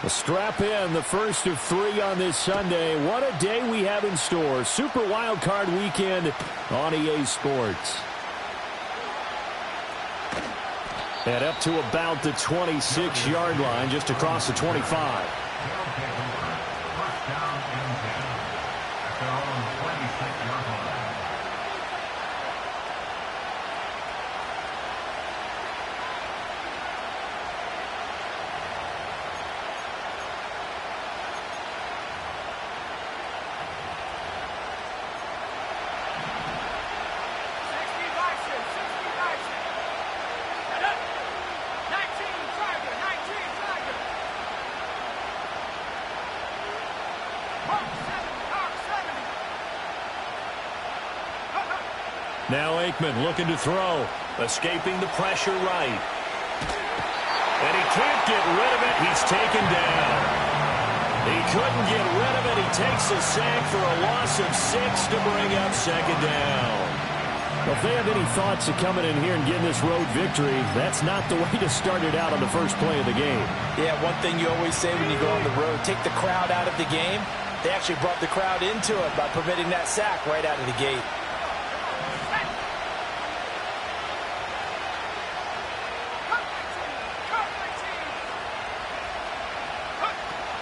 Well, strap in, the first of 3 on this Sunday. What a day we have in store. Super Wildcard weekend on EA Sports. And up to about the 26-yard line, just across the 25. Now Aikman looking to throw. Escaping the pressure right. And he can't get rid of it. He's taken down. He couldn't get rid of it. He takes a sack for a loss of 6 to bring up second down. Well, if they have any thoughts of coming in here and getting this road victory, that's not the way to start it out on the first play of the game. Yeah, one thing you always say when you go on the road, take the crowd out of the game. They actually brought the crowd into it by permitting that sack right out of the gate.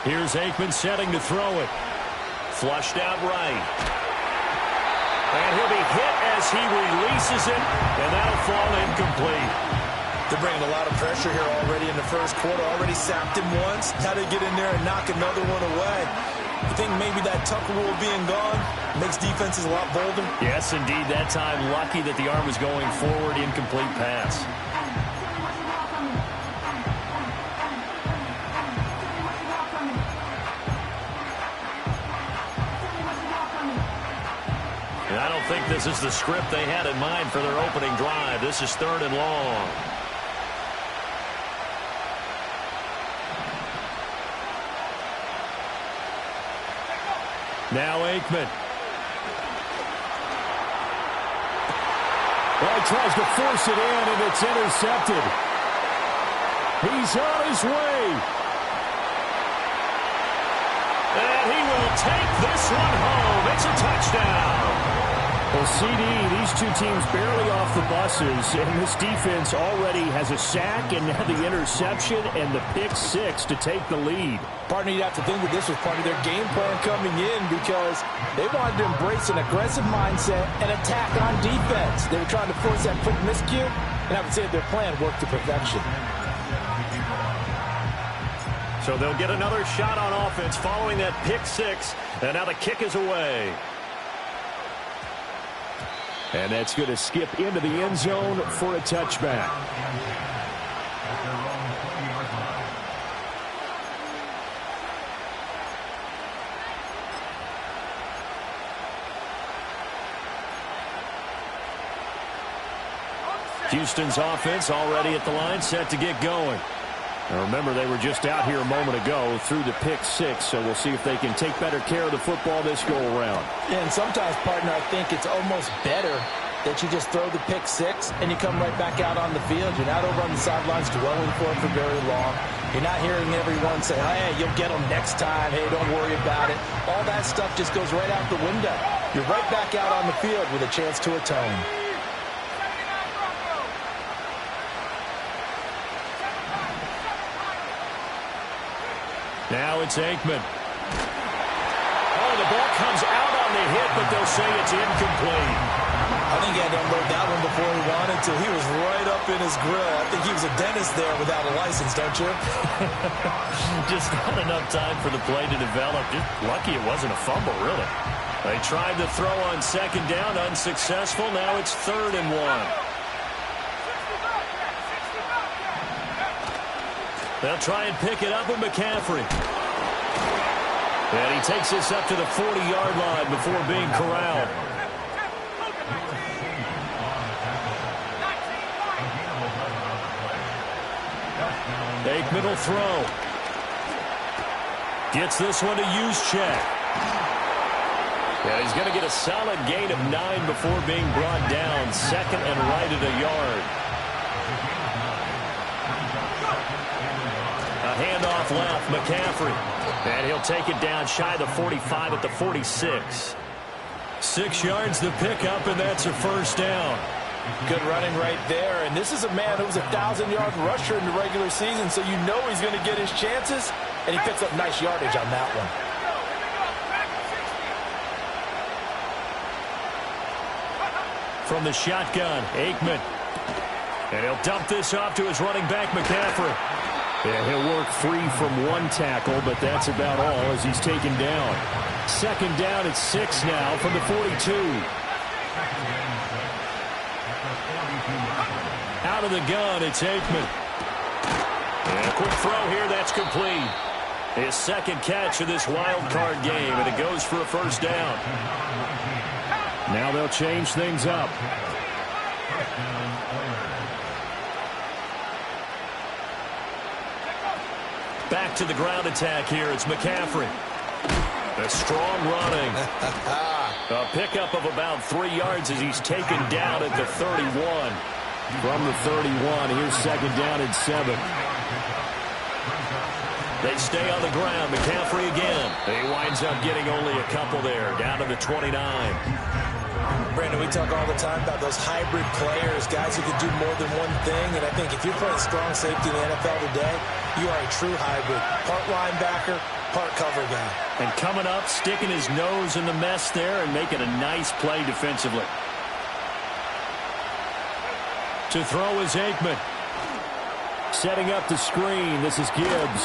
Here's Aikman setting to throw it. Flushed out right. And he'll be hit as he releases it, and that'll fall incomplete. They're bringing a lot of pressure here already in the first quarter. Already sacked him once. How to get in there and knock another one away. I think maybe that tuck rule being gone makes defenses a lot bolder. Yes, indeed. That time, lucky that the arm was going forward. Incomplete pass. And I don't think this is the script they had in mind for their opening drive. This is 3rd and long. Now Aikman. Well, he tries to force it in, and it's intercepted. He's on his way. And he will take this one home. It's a touchdown. Well, CD, these two teams barely off the buses, and this defense already has a sack and now the interception and the pick 6 to take the lead. Partner, you'd have to think that this was part of their game plan coming in because they wanted to embrace an aggressive mindset and attack on defense. They were trying to force that quick miscue, and I would say their plan worked to perfection. So they'll get another shot on offense following that pick 6, and now the kick is away. And that's going to skip into the end zone for a touchback. Houston's offense already at the line, set to get going. Now remember, they were just out here a moment ago through the pick 6, so we'll see if they can take better care of the football this go-around. Yeah, and sometimes, partner, I think it's almost better that you just throw the pick 6 and you come right back out on the field. You're not over on the sidelines dwelling for it for very long. You're not hearing everyone say, hey, you'll get them next time. Hey, don't worry about it. All that stuff just goes right out the window. You're right back out on the field with a chance to atone. Now it's Aikman. Oh, the ball comes out on the hit, but they'll say it's incomplete. I think he had to unload that one before he wanted to. He was right up in his grill. I think he was a dentist there without a license, don't you? Just not enough time for the play to develop. Just lucky it wasn't a fumble, really. They tried to throw on second down, unsuccessful. Now it's 3rd and 1. They'll try and pick it up with McCaffrey. And he takes this up to the 40-yard line before being corralled. Aikman will throw. Gets this one to Juszczyk. Yeah, he's going to get a solid gain of 9 before being brought down. 2nd and right at a yard. A handoff half left. McCaffrey. And he'll take it down shy of the 45 at the 46. 6 yards the pickup, and that's a first down. Good running right there. And this is a man who was a 1,000-yard rusher in the regular season, so you know he's going to get his chances. And he picks up nice yardage on that one. From the shotgun, Aikman. And he'll dump this off to his running back, McCaffrey. And he'll work free from one tackle, but that's about all as he's taken down. Second down at 6 now from the 42. Out of the gun, it's Aikman. And a quick throw here, that's complete. His second catch of this wild card game, and it goes for a first down. Now they'll change things up. Back to the ground attack here. It's McCaffrey. A strong running. A pickup of about 3 yards as he's taken down at the 31. From the 31, here's second down and 7. They stay on the ground. McCaffrey again. He winds up getting only a couple there, down to the 29. Brandon, we talk all the time about those hybrid players, guys who can do more than one thing. And I think if you're playing strong safety in the NFL today, you are a true hybrid. Part linebacker, part cover guy. And coming up, sticking his nose in the mess there and making a nice play defensively. To throw is Aikman. Setting up the screen. This is Gibbs.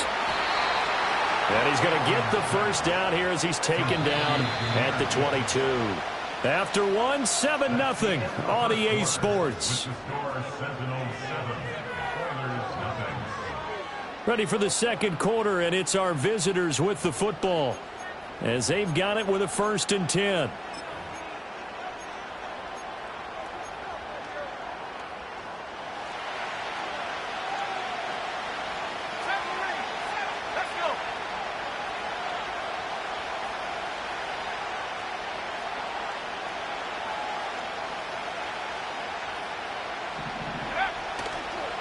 And he's going to get the first down here as he's taken down at the 22. After 1, 7-0 on EA Sports. Ready for the second quarter, and it's our visitors with the football as they've got it with a 1st and 10.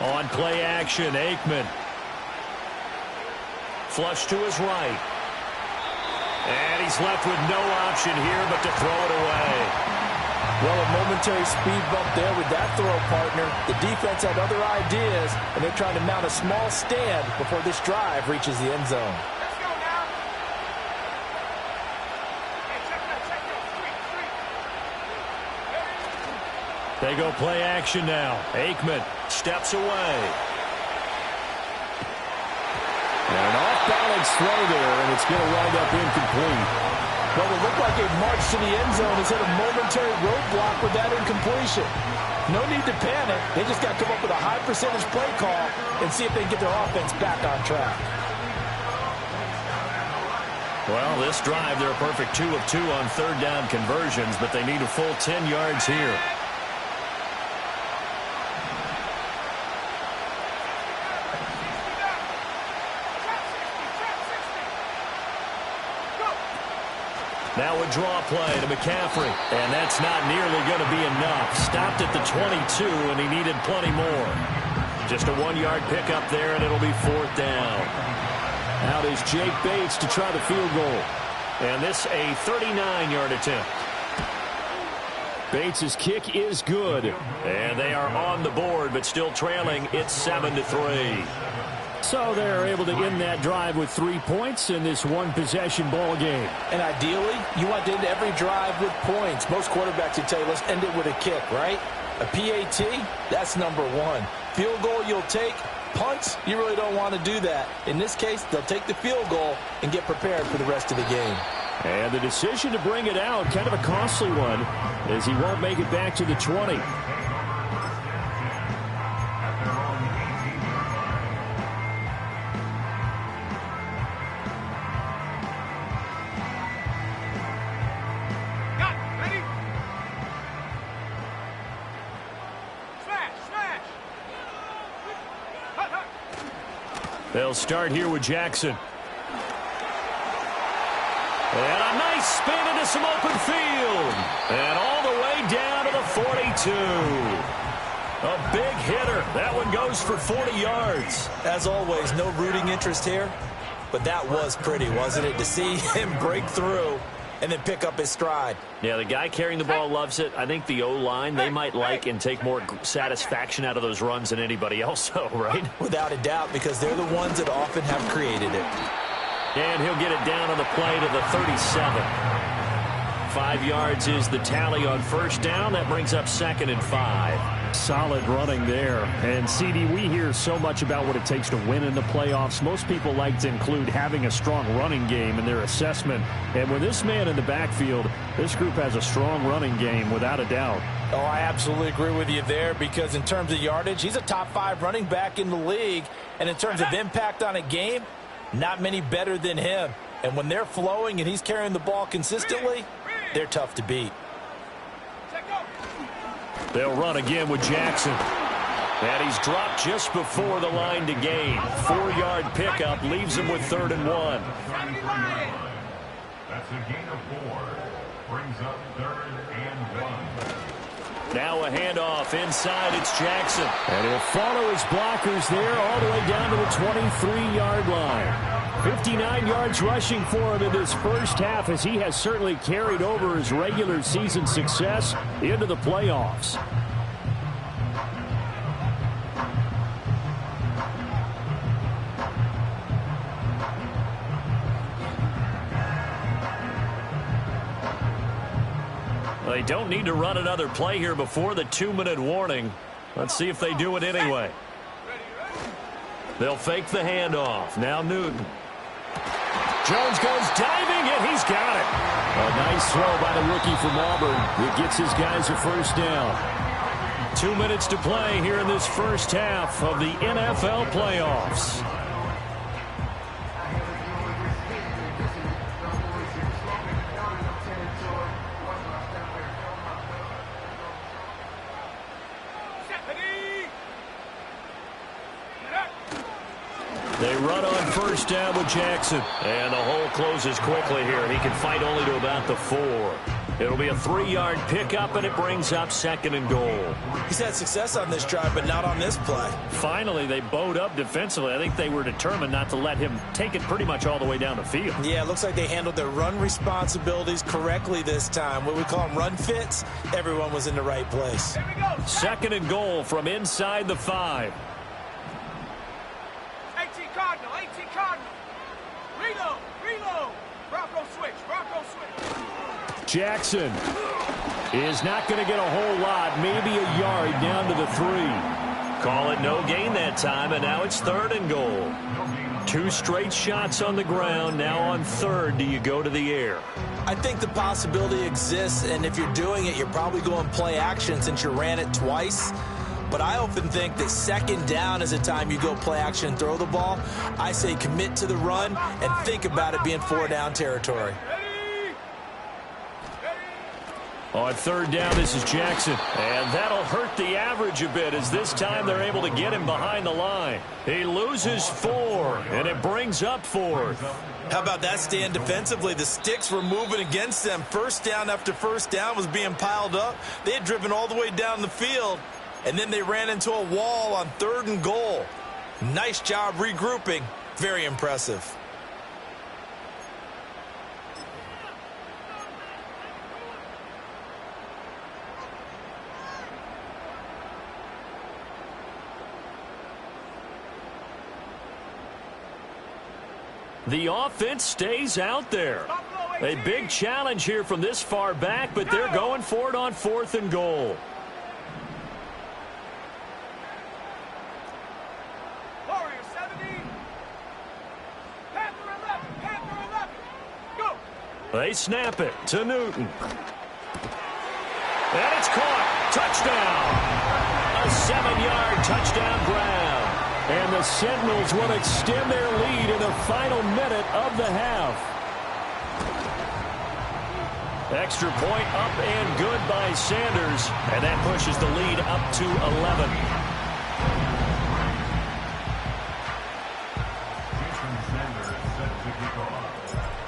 On play action, Aikman. Flush to his right. And he's left with no option here but to throw it away. Well, a momentary speed bump there with that throw, partner. The defense had other ideas, and they're trying to mount a small stand before this drive reaches the end zone. They go play action now. Aikman steps away. And an off-balance throw there, and it's going to wind up incomplete. Well, it looked like a march to the end zone has hit a momentary roadblock with that incompletion. No need to panic. They just got to come up with a high percentage play call and see if they can get their offense back on track. Well, this drive, they're a perfect 2 of 2 on third down conversions, but they need a full 10 yards here. Now a draw play to McCaffrey, and that's not nearly going to be enough. Stopped at the 22, and he needed plenty more. Just a 1-yard pickup there, and it'll be 4th down. Out is Jake Bates to try the field goal. And this a 39-yard attempt. Bates' kick is good. And they are on the board, but still trailing. It's 7-3. So they're able to end that drive with 3 points in this one-possession ball game. And ideally, you want to end every drive with points. Most quarterbacks would tell you, let's end it with a kick, right? A PAT, that's number 1. Field goal you'll take. Punts, you really don't want to do that. In this case, they'll take the field goal and get prepared for the rest of the game. And the decision to bring it out, kind of a costly one, as he won't make it back to the 20. They'll start here with Jackson. And a nice spin into some open field. And all the way down to the 42. A big hitter. That one goes for 40 yards. As always, no rooting interest here, but that was pretty, wasn't it, to see him break through and then pick up his stride. Yeah, the guy carrying the ball loves it. I think the O-line, they might like and take more satisfaction out of those runs than anybody else, though, right? Without a doubt, because they're the ones that often have created it. And he'll get it down on the play to the 37. 5 yards is the tally on first down. That brings up 2nd and 5. Solid running there. And, CD, we hear so much about what it takes to win in the playoffs. Most people like to include having a strong running game in their assessment. And with this man in the backfield, this group has a strong running game without a doubt. Oh, I absolutely agree with you there, because in terms of yardage, he's a top 5 running back in the league. And in terms of impact on a game, not many better than him. And when they're flowing and he's carrying the ball consistently, they're tough to beat. They'll run again with Jackson. And he's dropped just before the line to gain. 4-yard pickup leaves him with 3rd and 1. That's a gain of 4. Brings up 3rd and 1. Now a handoff inside. It's Jackson. And he'll follow his blockers there all the way down to the 23-yard line. 59 yards rushing for him in this first half, as he has certainly carried over his regular season success into the playoffs. They don't need to run another play here before the 2-minute warning. Let's see if they do it anyway. They'll fake the handoff. Now Newton. Jones goes diving, and he's got it. A nice throw by the rookie from Auburn. It gets his guys a first down. 2 minutes to play here in this first half of the NFL playoffs. They run on first down with Jackson. And the hole closes quickly here. He can fight only to about the 4. It'll be a 3-yard pickup, and it brings up 2nd and goal. He's had success on this drive, but not on this play. Finally, they bowed up defensively. I think they were determined not to let him take it pretty much all the way down the field. Yeah, it looks like they handled their run responsibilities correctly this time. What we call them run fits, everyone was in the right place. 2nd and goal from inside the 5. Jackson is not going to get a whole lot, maybe a yard down to the 3. Call it no gain that time, and now it's 3rd and goal. 2 straight shots on the ground. Now on 3rd, do you go to the air? I think the possibility exists, and if you're doing it, you're probably going play action since you ran it twice. But I often think that 2nd down is a time you go play action and throw the ball. I say commit to the run and think about it being 4-down territory. On 3rd down, this is Jackson. And that'll hurt the average a bit, as this time they're able to get him behind the line. He loses 4, and it brings up 4th. How about that stand defensively? The sticks were moving against them. First down after first down was being piled up. They had driven all the way down the field, and then they ran into a wall on 3rd and goal. Nice job regrouping. Very impressive. The offense stays out there. A big challenge here from this far back, but they're going for it on 4th and goal. They snap it to Newton. And it's caught. Touchdown. A 7-yard touchdown grab. And the Sentinels will extend their lead in the final minute of the half. Extra point up and good by Sanders. And that pushes the lead up to 11.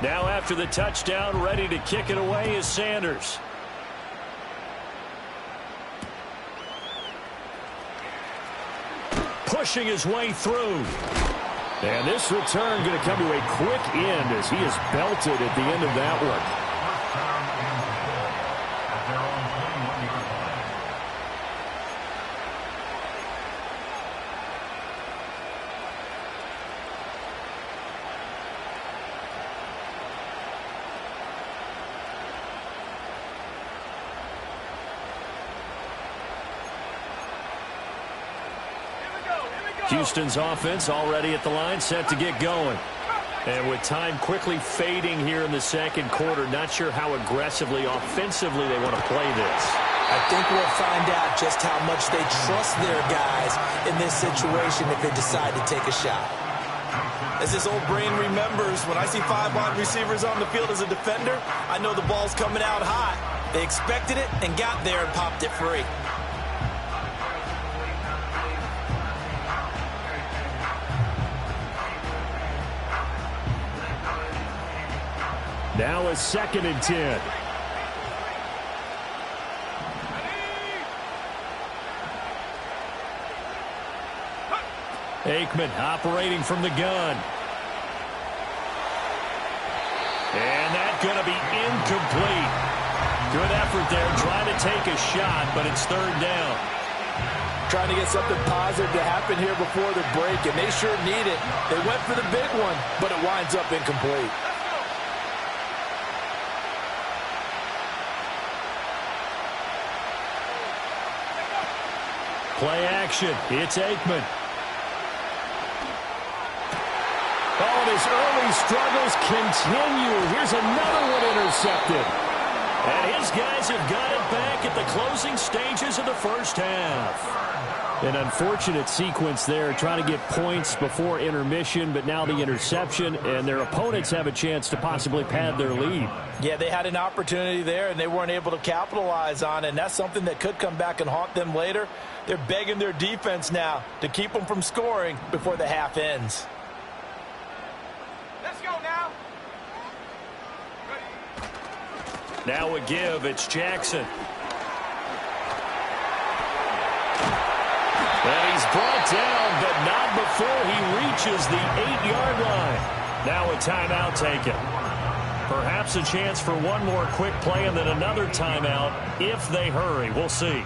Now after the touchdown, ready to kick it away is Sanders. pushing his way through. And this return going to come to a quick end as he is belted at the end of that one. Houston's offense already at the line, set to get going. And with time quickly fading here in the second quarter, not sure how aggressively, offensively they want to play this. I think we'll find out just how much they trust their guys in this situation if they decide to take a shot. As this old brain remembers, when I see 5 wide receivers on the field as a defender, I know the ball's coming out high. They expected it and got there and popped it free. Now a 2nd and 10. Aikman operating from the gun. And that's going to be incomplete. Good effort there, trying to take a shot, but it's 3rd down. Trying to get something positive to happen here before the break, and they sure need it. They went for the big one, but it winds up incomplete. Play action. It's Aikman. Oh, and his early struggles continue. Here's another one intercepted. And his guys have got it back at the closing stages of the first half. An unfortunate sequence there, trying to get points before intermission, but now the interception, and their opponents have a chance to possibly pad their lead. Yeah, they had an opportunity there, and they weren't able to capitalize on it, and that's something that could come back and haunt them later. They're begging their defense now to keep them from scoring before the half ends. Let's go now. Now a give. It's Jackson. And he's brought down, but not before he reaches the 8-yard line. Now a timeout taken. Perhaps a chance for one more quick play and then another timeout if they hurry. We'll see.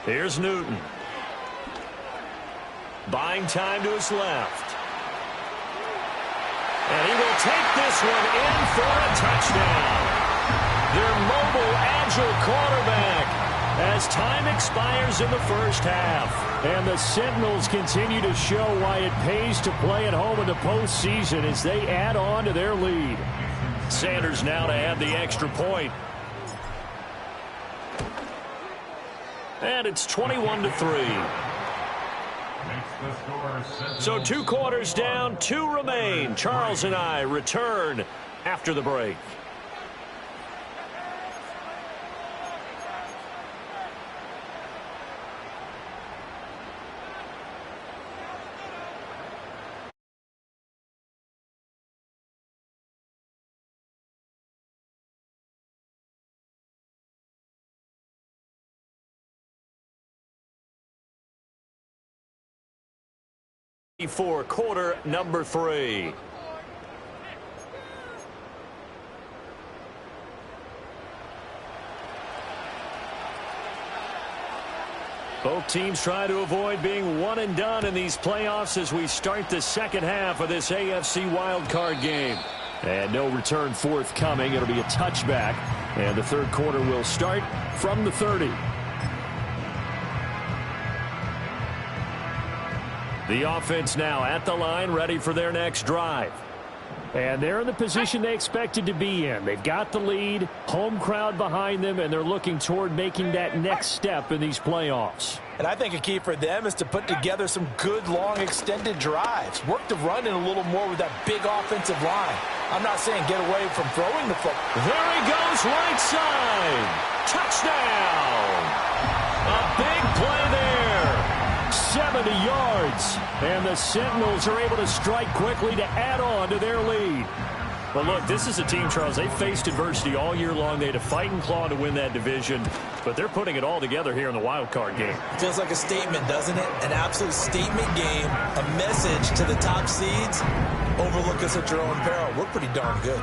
Here's Newton. Buying time to his left. And he will take this one in for a touchdown. Their mobile, agile quarterback as time expires in the first half. And the Sentinels continue to show why it pays to play at home in the postseason as they add on to their lead. Sanders now to add the extra point. And it's 21-3. So 2 quarters down, 2 remain. Charles and I return after the break. For quarter number 3. Both teams try to avoid being one and done in these playoffs as we start the second half of this AFC wildcard game. And no return forthcoming. It'll be a touchback. And the third quarter will start from the 30. The offense now at the line, ready for their next drive. And they're in the position they expected to be in. They've got the lead, home crowd behind them, and they're looking toward making that next step in these playoffs. And I think a key for them is to put together some good, long, extended drives. Work the run in a little more with that big offensive line. I'm not saying get away from throwing the football. There he goes, right side. Touchdown. A 70 yards. And the Sentinels are able to strike quickly to add on to their lead. Well, look, this is a team, Charles, they faced adversity all year long. They had to fight and claw to win that division, but they're putting it all together here in the wild card game. Feels like a statement, doesn't it? An absolute statement game, a message to the top seeds. Overlook us at your own peril. We're pretty darn good.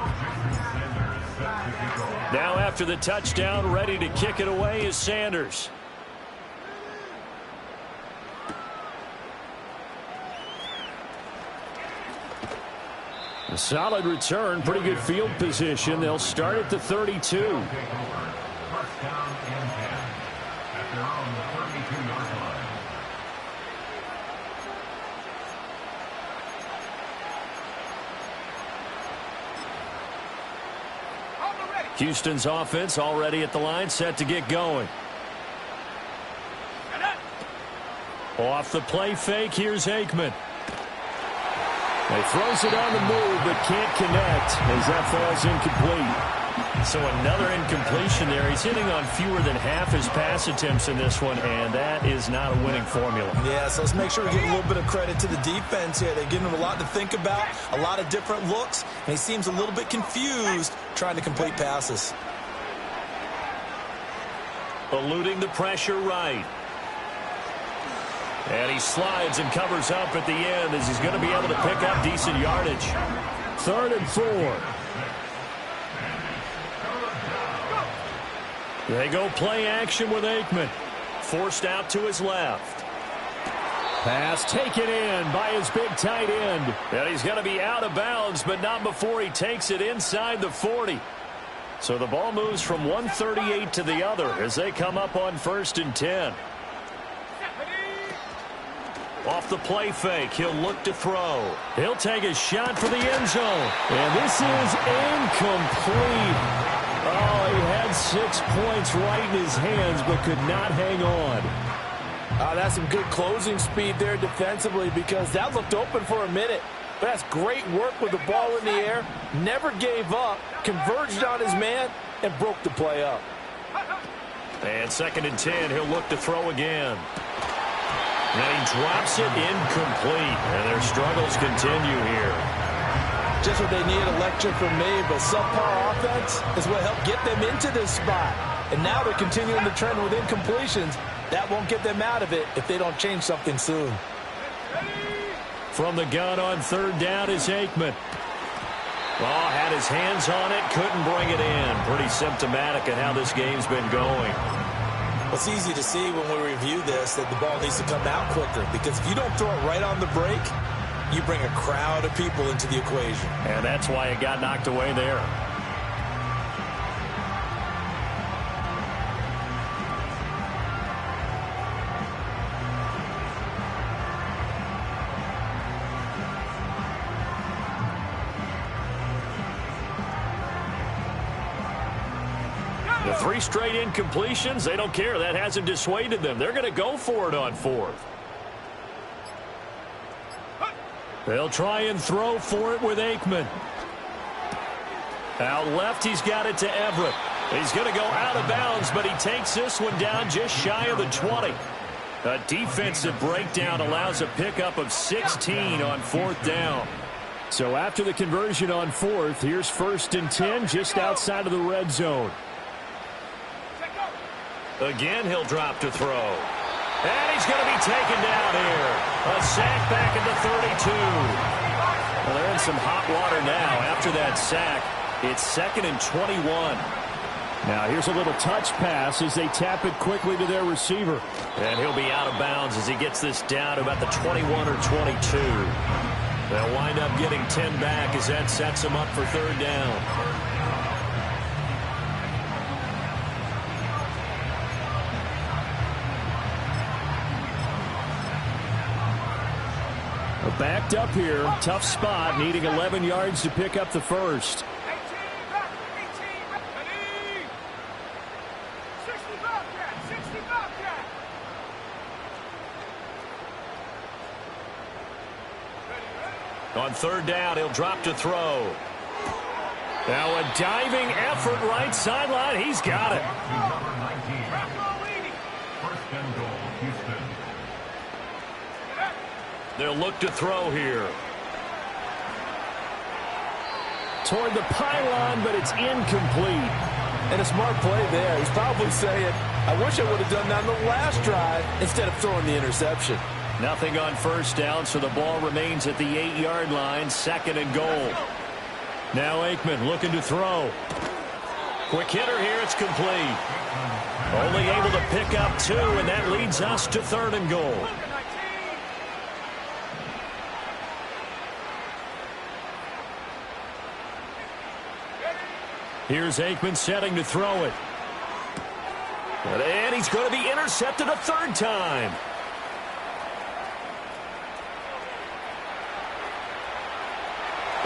Now after the touchdown, ready to kick it away is Sanders. A solid return, pretty good field position. They'll start at the 32. First down and 10 at their own 32-yard line. Houston's offense already at the line, set to get going. Off the play fake, here's Aikman. He throws it on the move, but can't connect as that falls incomplete. So another incompletion there. He's hitting on fewer than half his pass attempts in this one, and that is not a winning formula. Yeah, so let's make sure we give a little bit of credit to the defense here. They're giving him a lot to think about, a lot of different looks, and he seems a little bit confused trying to complete passes. Eluding the pressure right. And he slides and covers up at the end as he's going to be able to pick up decent yardage. 3rd and 4. They go play action with Aikman. Forced out to his left. Pass taken in by his big tight end. And he's going to be out of bounds, but not before he takes it inside the 40. So the ball moves from 138 to the other as they come up on 1st and 10. Off the play fake, he'll look to throw. He'll take a shot for the end zone. And this is incomplete. Oh, he had 6 points right in his hands, but could not hang on. That's some good closing speed there defensively, because that looked open for a minute. But that's great work with the ball in the air. Never gave up, converged on his man, and broke the play up. And 2nd and 10, he'll look to throw again. And he drops it incomplete. And their struggles continue here. Just what they need, a lecture from me, but subpar offense is what helped get them into this spot. And now they're continuing the trend with incompletions. That won't get them out of it if they don't change something soon. From the gun on 3rd down is Aikman. Oh, had his hands on it, couldn't bring it in. Pretty symptomatic of how this game's been going. It's easy to see when we review this that the ball needs to come out quicker, because if you don't throw it right on the break, you bring a crowd of people into the equation. And that's why it got knocked away there. The 3 straight incompletions, they don't care. That hasn't dissuaded them. They're going to go for it on 4th. They'll try and throw for it with Aikman. Out left, he's got it to Everett. He's going to go out of bounds, but he takes this one down just shy of the 20. A defensive breakdown allows a pickup of 16 on 4th down. So after the conversion on 4th, here's 1st and 10 just outside of the red zone. Again, he'll drop to throw. And he's going to be taken down here. A sack back at the 32. Well, they're in some hot water now. After that sack, it's 2nd and 21. Now here's a little touch pass as they tap it quickly to their receiver. And he'll be out of bounds as he gets this down to about the 21 or 22. They'll wind up getting 10 back as that sets them up for 3rd down. Backed up here, tough spot, needing 11 yards to pick up the 1st. On 3rd down, he'll drop to throw. Now a diving effort right sideline. He's got it. Number 19. First and goal, Houston. They'll look to throw here. Toward the pylon, but it's incomplete. And a smart play there. He's probably saying, I wish I would have done that on the last drive instead of throwing the interception. Nothing on first down, so the ball remains at the 8-yard line, 2nd and goal. Now Aikman looking to throw. Quick hitter here, it's complete. Only able to pick up 2, and that leads us to 3rd and goal. Here's Aikman setting to throw it. And he's going to be intercepted a 3rd time.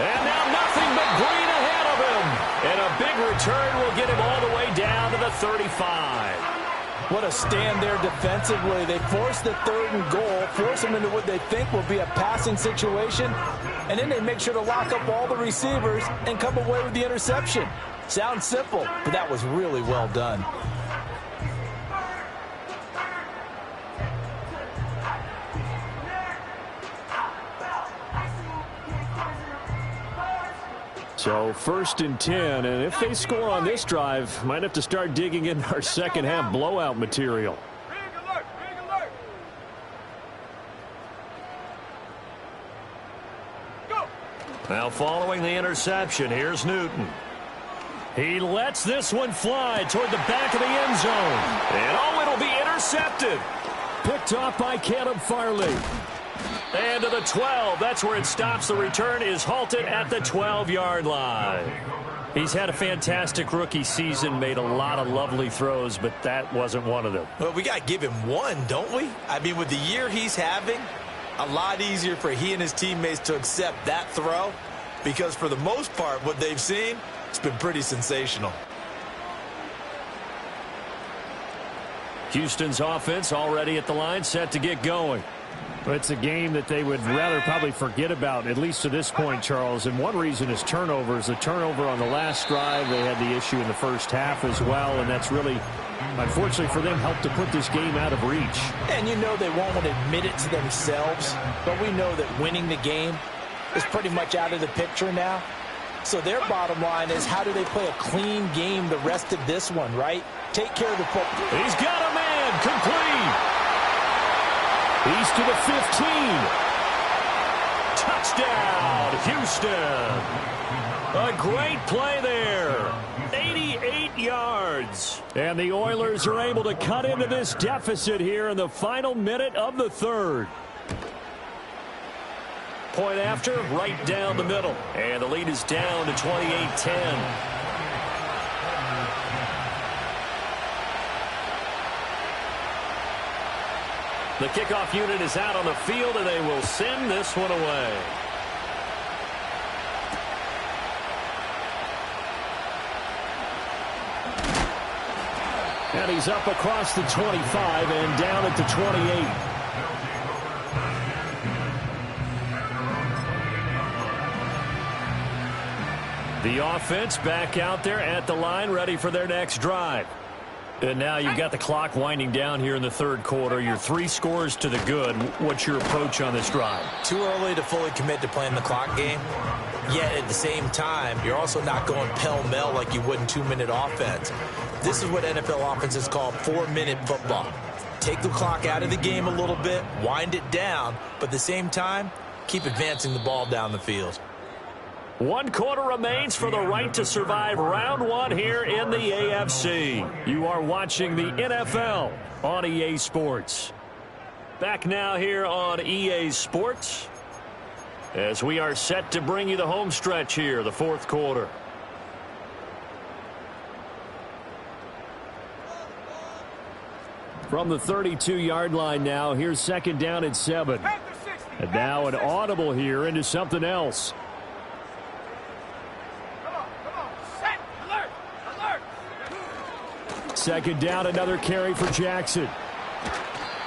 And now nothing but green ahead of him. And a big return will get him all the way down to the 35. What a stand there defensively. They force the 3rd and goal, force them into what they think will be a passing situation, and then they make sure to lock up all the receivers and come away with the interception. Sounds simple, but that was really well done. So 1st and 10, and if they score on this drive, might have to start digging in our second half blowout material. Now following the interception, here's Newton. He lets this one fly toward the back of the end zone. And oh, it'll be intercepted. Picked off by Caleb Farley. And to the 12. That's where it stops. The return is halted at the 12-yard line. He's had a fantastic rookie season, made a lot of lovely throws, but that wasn't one of them. Well, we got to give him one, don't we? I mean, with the year he's having, a lot easier for he and his teammates to accept that throw, because for the most part, what they've seen, it's been pretty sensational. Houston's offense already at the line, set to get going. It's a game that they would rather probably forget about, at least to this point, Charles. And one reason is turnovers. The turnover on the last drive, they had the issue in the first half as well, and that's really, unfortunately for them, helped to put this game out of reach. And you know they won't admit it to themselves, but we know that winning the game is pretty much out of the picture now. So their bottom line is, how do they play a clean game the rest of this one, right? Take care of the football. He's got a man, complete. He's to the 15. Touchdown, Houston. A great play there. 88 yards. And the Oilers are able to cut into this deficit here in the final minute of the 3rd. Point after, right down the middle. And the lead is down to 28-10. The kickoff unit is out on the field, and they will send this one away. And he's up across the 25 and down at the 28. The offense back out there at the line, ready for their next drive. And now you've got the clock winding down here in the 3rd quarter. Your 3 scores to the good. What's your approach on this drive? Too early to fully commit to playing the clock game. Yet at the same time, you're also not going pell-mell like you would in 2-minute offense. This is what NFL offenses call 4-minute football. Take the clock out of the game a little bit, wind it down, but at the same time, keep advancing the ball down the field. 1 quarter remains for the right to survive round 1 here in the AFC. You are watching the NFL on EA Sports. Back now here on EA Sports as we are set to bring you the home stretch here, the 4th quarter. From the 32-yard line now, here's 2nd down and 7. And now an audible here into something else. Second down, another carry for Jackson.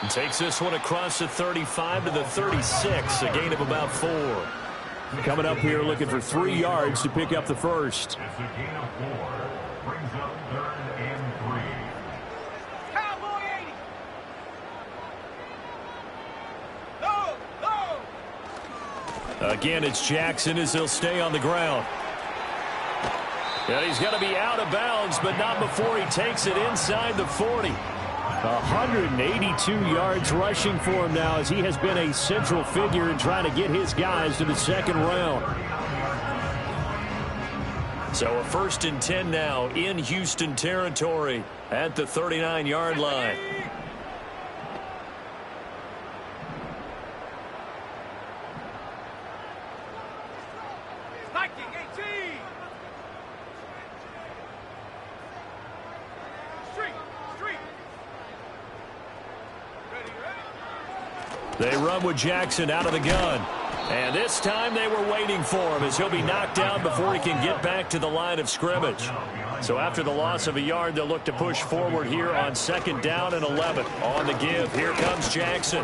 Takes this one across the 35 to the 36, a gain of about 4. Coming up here looking for 3 yards to pick up the first. That's a gain of 4. Brings up 3rd and 3. Cowboy 80. No, no. Again, it's Jackson as he'll stay on the ground. And he's going to be out of bounds, but not before he takes it inside the 40. 182 yards rushing for him now, as he has been a central figure in trying to get his guys to the second round. So a 1st and 10 now in Houston territory at the 39-yard line. They run with Jackson out of the gun. And this time they were waiting for him, as he'll be knocked down before he can get back to the line of scrimmage. So after the loss of a yard, they'll look to push forward here on 2nd down and 11. On the give, here comes Jackson.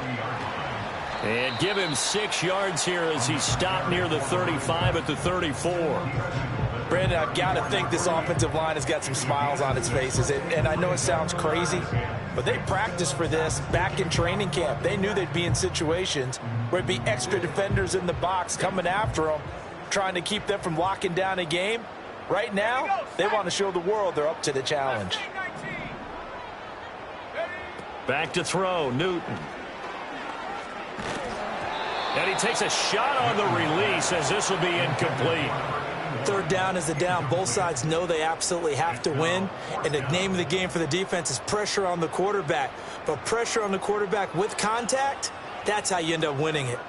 And give him 6 yards here as he stopped near the 35 at the 34. Brandon, I've got to think this offensive line has got some smiles on its faces. And I know it sounds crazy, but they practiced for this back in training camp. They knew they'd be in situations where it'd be extra defenders in the box coming after them, trying to keep them from locking down a game. Right now, they want to show the world they're up to the challenge. Back to throw, Newton. And he takes a shot on the release, as this will be incomplete. 3rd down is the down. Both sides know they absolutely have to win. And the name of the game for the defense is pressure on the quarterback. But pressure on the quarterback with contact, that's how you end up winning it.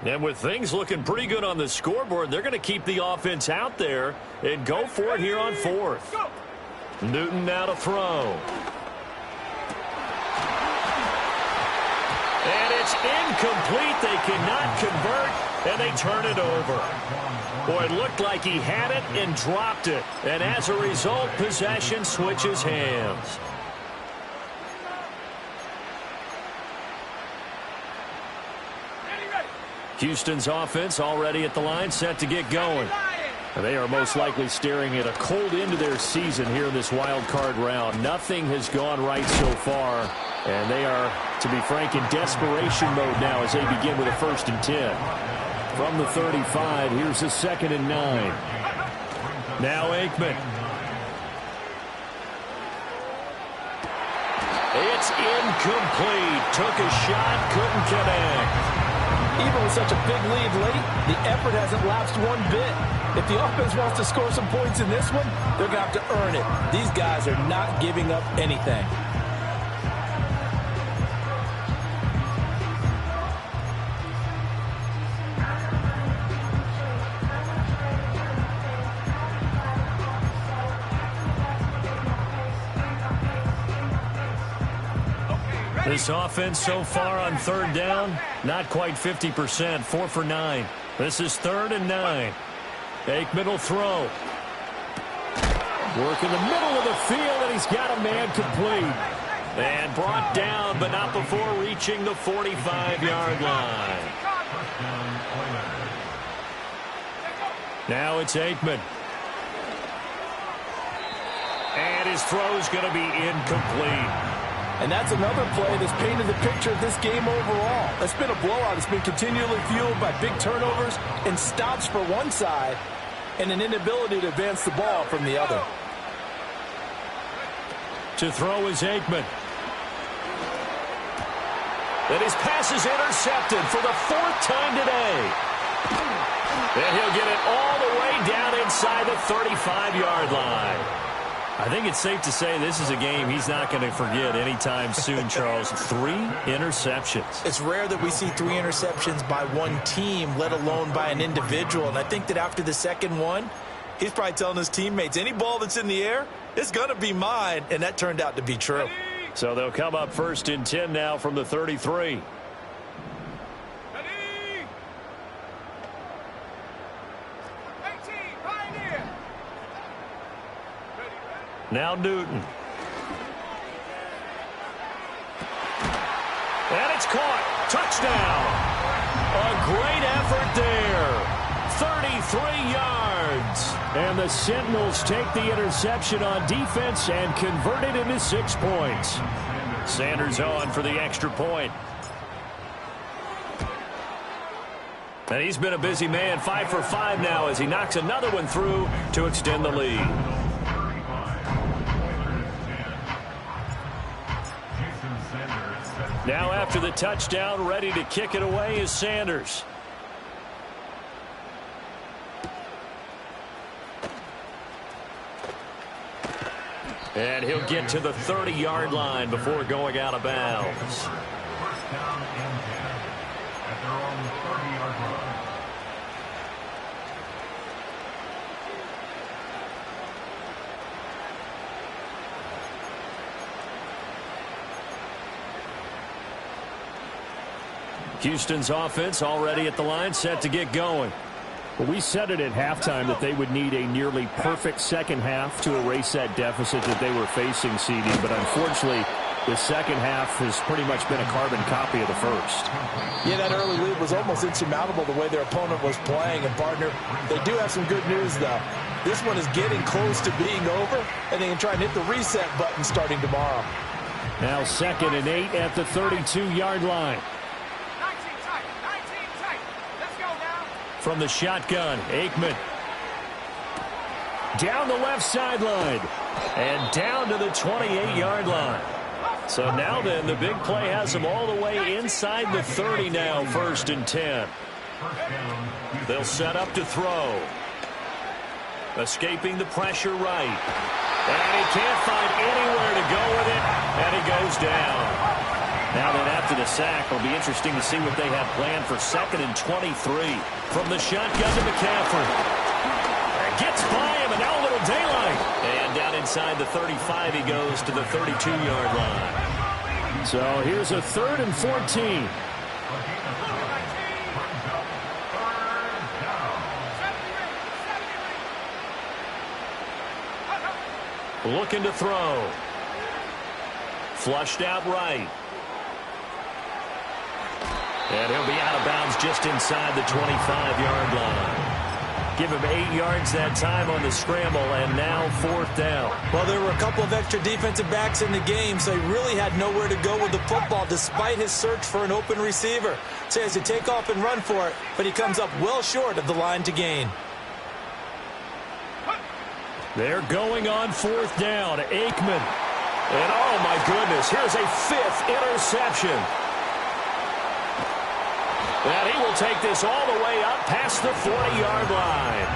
And with things looking pretty good on the scoreboard, they're going to keep the offense out there and go for it here on 4th. Newton now to throw. And it's incomplete. They cannot convert, and they turn it over. Boy, it looked like he had it and dropped it. And as a result, possession switches hands. Houston's offense already at the line, set to get going. They are most likely staring at a cold end to their season here in this wild card round. Nothing has gone right so far, and they are, to be frank, in desperation mode now as they begin with a 1st and 10. From the 35, here's a 2nd and 9. Now Aikman. It's incomplete. Took a shot, couldn't connect. Even with such a big lead late, the effort hasn't lapsed one bit. If the offense wants to score some points in this one, they're going to have to earn it. These guys are not giving up anything. This offense so far on 3rd down, not quite 50%, 4 for 9. This is 3rd and 9. Aikman will throw. Work in the middle of the field, and he's got a man complete. And brought down, but not before reaching the 45-yard line. Now it's Aikman. And his throw's going to be incomplete. And that's another play that's painted the picture of this game overall. It's been a blowout. It's been continually fueled by big turnovers and stops for one side and an inability to advance the ball from the other. To throw is Aikman. And his pass is intercepted for the 4th time today. And he'll get it all the way down inside the 35-yard line. I think it's safe to say this is a game he's not going to forget anytime soon, Charles. 3 interceptions. It's rare that we see 3 interceptions by one team, let alone by an individual. And I think that after the second one, he's probably telling his teammates, any ball that's in the air, it's going to be mine. And that turned out to be true. So they'll come up 1st and 10 now from the 33. Now Newton. And it's caught. Touchdown. A great effort there. 33 yards. And the Sentinels take the interception on defense and convert it into 6 points. Sanders on for the extra point. And he's been a busy man, 5 for 5 now as he knocks another one through to extend the lead. Now after the touchdown, ready to kick it away is Sanders. And he'll get to the 30-yard line before going out of bounds. First down and 10 at their own 30-yard line. Houston's offense already at the line, set to get going. Well, we said it at halftime that they would need a nearly perfect second half to erase that deficit that they were facing, CD. But unfortunately, the second half has pretty much been a carbon copy of the first. Yeah, that early lead was almost insurmountable the way their opponent was playing. And, partner, they do have some good news, though. This one is getting close to being over, and they can try and hit the reset button starting tomorrow. Now 2nd and 8 at the 32-yard line. From the shotgun, Aikman. Down the left sideline. And down to the 28-yard line. So now then, the big play has them all the way inside the 30 now, 1st and 10. They'll set up to throw. Escaping the pressure right. And he can't find anywhere to go with it, and he goes down. Now then, after the sack, it'll be interesting to see what they have planned for 2nd and 23. From the shotgun to McCaffrey. Gets by him, and now a little daylight. And down inside the 35, he goes to the 32-yard line. So here's a 3rd and 14. Looking to throw. Flushed out right. And he'll be out of bounds just inside the 25-yard line. Give him 8 yards that time on the scramble, and now 4th down. Well, there were a couple of extra defensive backs in the game, so he really had nowhere to go with the football despite his search for an open receiver. So he has to take off and run for it, but he comes up well short of the line to gain. They're going on 4th down. Aikman. And oh my goodness, here's a 5th interception. And he will take this all the way up past the 40-yard line.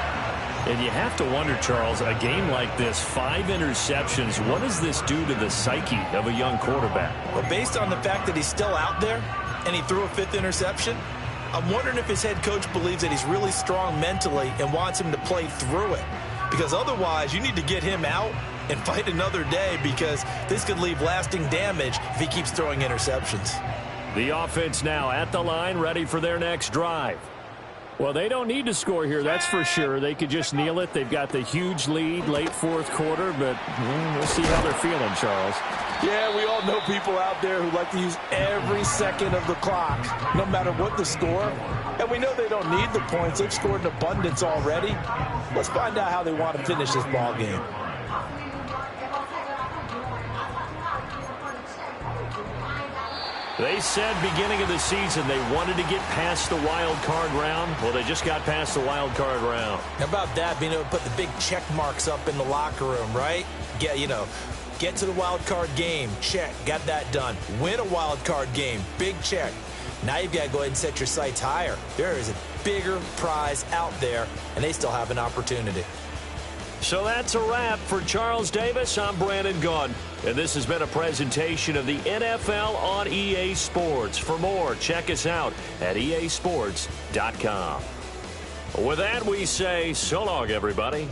And you have to wonder, Charles, a game like this, 5 interceptions, what does this do to the psyche of a young quarterback? Well, based on the fact that he's still out there and he threw a 5th interception, I'm wondering if his head coach believes that he's really strong mentally and wants him to play through it. Because otherwise, you need to get him out and fight another day, because this could leave lasting damage if he keeps throwing interceptions. The offense now at the line, ready for their next drive. Well, they don't need to score here, that's for sure. They could just kneel it. They've got the huge lead late 4th quarter, but we'll see how they're feeling, Charles. Yeah, we all know people out there who like to use every second of the clock, no matter what the score. And we know they don't need the points. They've scored in abundance already. Let's find out how they want to finish this ball game. They said beginning of the season they wanted to get past the wild card round. Well, they just got past the wild card round. How about that, being able to put the big check marks up in the locker room, right? Get to the wild card game, check, got that done. Win a wild card game, big check. Now you've got to go ahead and set your sights higher. There is a bigger prize out there, and they still have an opportunity. So that's a wrap for Charles Davis. I'm Brandon Gaudin, and this has been a presentation of the NFL on EA Sports. For more, check us out at easports.com. With that, we say so long, everybody.